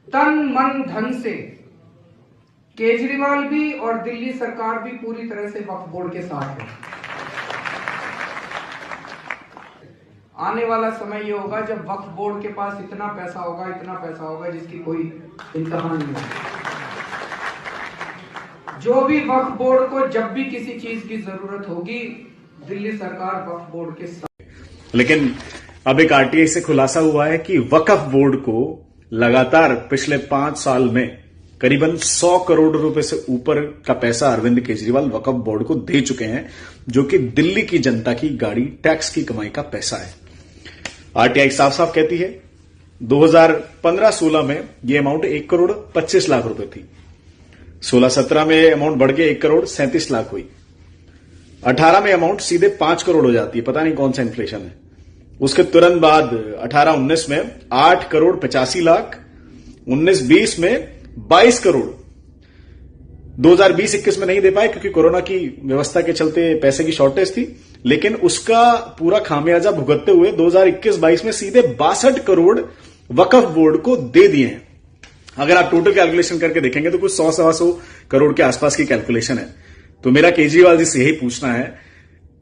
तन मन धन से केजरीवाल भी और दिल्ली सरकार भी पूरी तरह से वक्फ बोर्ड के साथ है। आने वाला समय ये होगा जब वक्फ बोर्ड के पास इतना पैसा होगा जिसकी कोई इंतहा नहीं होगी। जो भी वक्फ बोर्ड को जब भी किसी चीज की जरूरत होगी, दिल्ली सरकार वक्फ बोर्ड के साथ। लेकिन अब एक आरटीआई से खुलासा हुआ है कि वक्फ बोर्ड को लगातार पिछले 5 साल में करीबन 100 करोड़ रुपए से ऊपर का पैसा अरविंद केजरीवाल वक्फ बोर्ड को दे चुके हैं, जो कि दिल्ली की जनता की गाड़ी टैक्स की कमाई का पैसा है। आरटीआई साफ साफ कहती है 2015-16 में यह अमाउंट 1 करोड़ 25 लाख रुपए थी। 16-17 में अमाउंट बढ़ के 1 करोड़ 37 लाख हुई। 18 में अमाउंट सीधे 5 करोड़ हो जाती है, पता नहीं कौन सा इन्फ्लेशन है। उसके तुरंत बाद 18-19 में 8 करोड़ 85 लाख, 19-20 में 22 करोड़। 2020-21 में नहीं दे पाए क्योंकि कोरोना की व्यवस्था के चलते पैसे की शॉर्टेज थी, लेकिन उसका पूरा खामियाजा भुगतते हुए 2021-22 में सीधे 62 करोड़ वक्फ बोर्ड को दे दिए हैं। अगर आप टोटल कैलकुलेशन करके देखेंगे तो कुछ 100-125 करोड़ के आसपास की कैलकुलेशन है। तो मेरा केजरीवाल जी से यही पूछना है,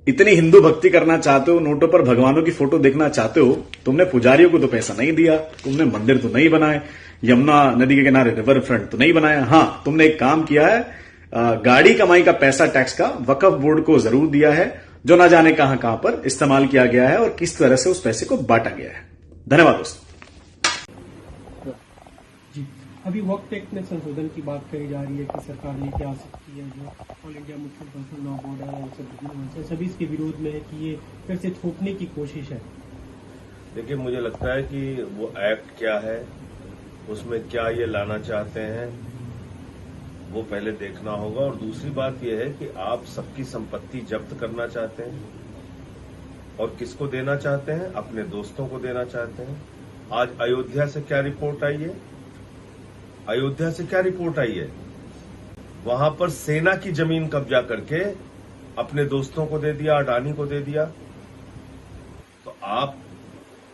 इतनी हिंदू भक्ति करना चाहते हो, नोटों पर भगवानों की फोटो देखना चाहते हो, तुमने पुजारियों को तो पैसा नहीं दिया, तुमने मंदिर तो नहीं बनाए, यमुना नदी के किनारे रिवर फ्रंट तो नहीं बनाया। हां, तुमने एक काम किया है, गाड़ी कमाई का पैसा टैक्स का वक्फ बोर्ड को जरूर दिया है, जो ना जाने कहां कहां पर इस्तेमाल किया गया है और किस तरह से उस पैसे को बांटा गया है। धन्यवाद दोस्तों। अभी वक्फ एक्ट में संशोधन की बात करी जा रही है कि सरकार लेके आ सकती है, जो all India Muslim personal law board है, सभी इसके विरोध में है कि ये फिर से थोपने की कोशिश है। देखिए, मुझे लगता है कि वो एक्ट क्या है, उसमें क्या ये लाना चाहते हैं, वो पहले देखना होगा। और दूसरी बात यह है कि आप सबकी संपत्ति जब्त करना चाहते हैं और किसको देना चाहते हैं? अपने दोस्तों को देना चाहते हैं। आज अयोध्या से क्या रिपोर्ट आई है? अयोध्या से क्या रिपोर्ट आई है? वहां पर सेना की जमीन कब्जा करके अपने दोस्तों को दे दिया, अडानी को दे दिया। तो आप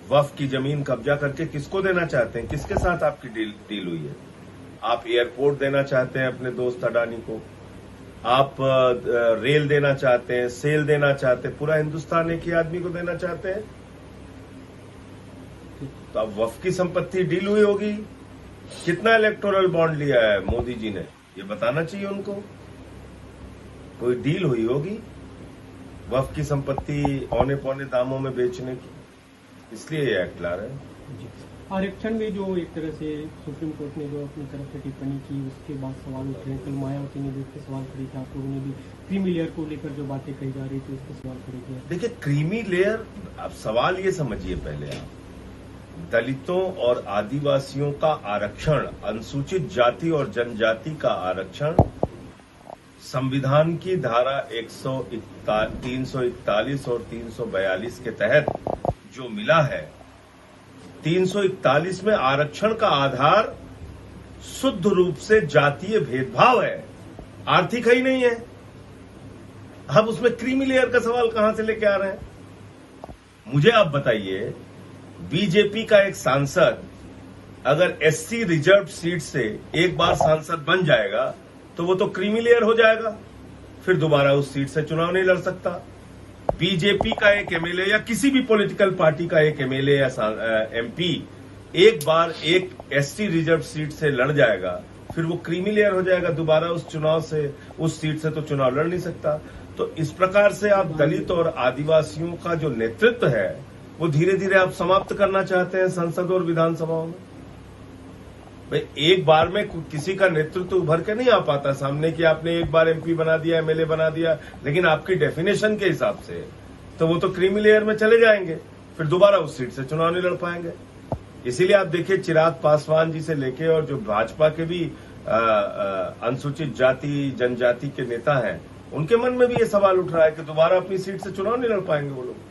वक्फ की जमीन कब्जा करके किसको देना चाहते हैं? किसके साथ आपकी डील हुई है? आप एयरपोर्ट देना चाहते हैं अपने दोस्त अडानी को, आप रेल देना चाहते हैं, सेल देना चाहते हैं, पूरा हिंदुस्तान एक ही आदमी को देना चाहते हैं। तो अब वक्फ की संपत्ति डील हुई होगी। कितना इलेक्टोरल बॉन्ड लिया है मोदी जी ने, ये बताना चाहिए उनको। कोई डील हुई होगी वक्फ की संपत्ति औने पौने दामों में बेचने की, इसलिए ये एक्ट ला रहे हैं। आरक्षण में जो एक तरह से सुप्रीम कोर्ट ने जो अपनी तरफ से टिप्पणी की, उसके बाद सवाल उठ रहे हैं। कल मायावती ने भी उसके सवाल खड़े किया, आप लोगों ने भी क्रीमी लेयर को लेकर जो बातें कही जा रही थी उसके सवाल खड़े किया। देखिए, क्रीमी लेयर, अब सवाल ये समझिए पहले आप, दलितों और आदिवासियों का आरक्षण, अनुसूचित जाति और जनजाति का आरक्षण संविधान की धारा 341 और 342 के तहत जो मिला है। 341 में आरक्षण का आधार शुद्ध रूप से जातीय भेदभाव है, आर्थिक ही नहीं है। अब उसमें क्रीमी लेयर का सवाल कहां से लेके आ रहे हैं? मुझे आप बताइए, बीजेपी का एक सांसद अगर एससी रिजर्व सीट से एक बार सांसद बन जाएगा तो वो तो क्रीमी लेयर हो जाएगा, फिर दोबारा उस सीट से चुनाव नहीं लड़ सकता। बीजेपी का एक एमएलए या किसी भी पॉलिटिकल पार्टी का एक एमएलए या एमपी एक बार एक एससी रिजर्व सीट से लड़ जाएगा, फिर वो क्रीमी लेयर हो जाएगा, दोबारा उस चुनाव से, उस सीट से तो चुनाव लड़ नहीं सकता। तो इस प्रकार से आप दलित और आदिवासियों का जो नेतृत्व है वो धीरे धीरे आप समाप्त करना चाहते हैं संसद और विधानसभाओं में। भाई, एक बार में किसी का नेतृत्व उभर के नहीं आ पाता सामने कि आपने एक बार एमपी बना दिया, एमएलए बना दिया, लेकिन आपकी डेफिनेशन के हिसाब से तो वो तो क्रीमी लेयर में चले जाएंगे, फिर दोबारा उस सीट से चुनाव नहीं लड़ पाएंगे। इसीलिए आप देखिए, चिराग पासवान जी से लेके और जो भाजपा के भी अनुसूचित जाति जनजाति के नेता हैं, उनके मन में भी ये सवाल उठ रहा है कि दोबारा अपनी सीट से चुनाव नहीं लड़ पाएंगे वो लोग।